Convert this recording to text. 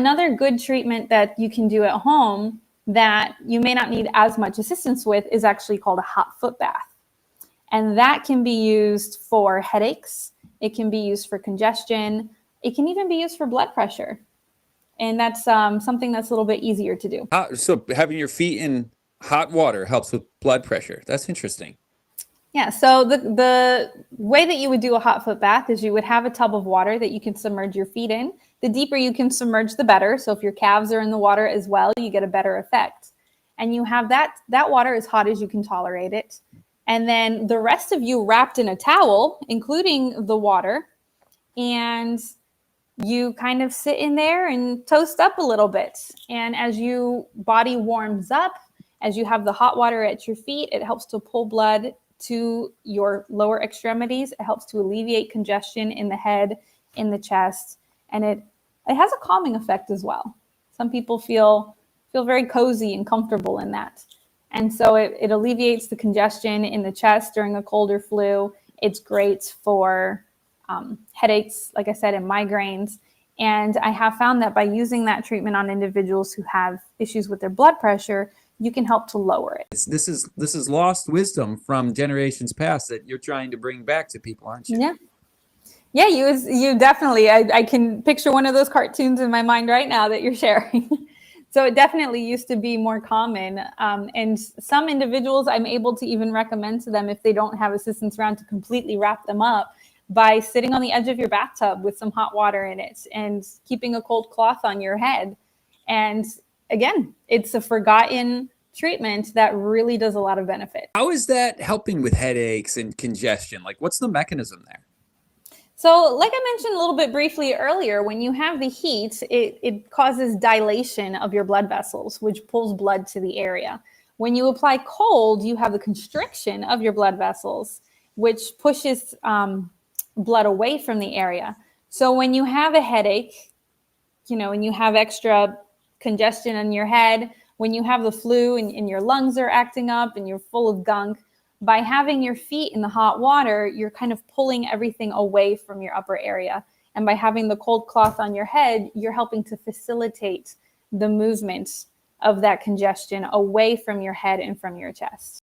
another good treatment that you can do at home that you may not need as much assistance with is actually called a hot foot bath. And that can be used for headaches. It can be used for congestion. It can even be used for blood pressure. And that's something that's a little bit easier to do. So having your feet in hot water helps with blood pressure. That's interesting. Yeah, so the way that you would do a hot foot bath is you would have a tub of water that you can submerge your feet in. The deeper you can submerge, the better. So if your calves are in the water as well, you get a better effect. And you have that water as hot as you can tolerate it. And then the rest of you wrapped in a towel, including the water, and you kind of sit in there and toast up a little bit. And as your body warms up, as you have the hot water at your feet, it helps to pull blood to your lower extremities. It helps to alleviate congestion in the head, in the chest, and it has a calming effect as well. Some people feel very cozy and comfortable in that. And so it alleviates the congestion in the chest during a cold or flu. It's great for headaches, like I said, and migraines. And I have found that by using that treatment on individuals who have issues with their blood pressure, you can help to lower it. This is lost wisdom from generations past that you're trying to bring back to people, aren't you? Yeah, you definitely. I can picture one of those cartoons in my mind right now that you're sharing. So it definitely used to be more common. And some individuals, I'm able to even recommend to them, if they don't have assistants around, to completely wrap them up by sitting on the edge of your bathtub with some hot water in it and keeping a cold cloth on your head. And again, it's a forgotten treatment that really does a lot of benefit. How is that helping with headaches and congestion? Like, what's the mechanism there? So like I mentioned a little bit briefly earlier, when you have the heat, it causes dilation of your blood vessels, which pulls blood to the area. When you apply cold, you have the constriction of your blood vessels, which pushes blood away from the area. So when you have a headache, and you have extra congestion in your head, when you have the flu and your lungs are acting up and you're full of gunk, by having your feet in the hot water, you're kind of pulling everything away from your upper area. And by having the cold cloth on your head, you're helping to facilitate the movement of that congestion away from your head and from your chest.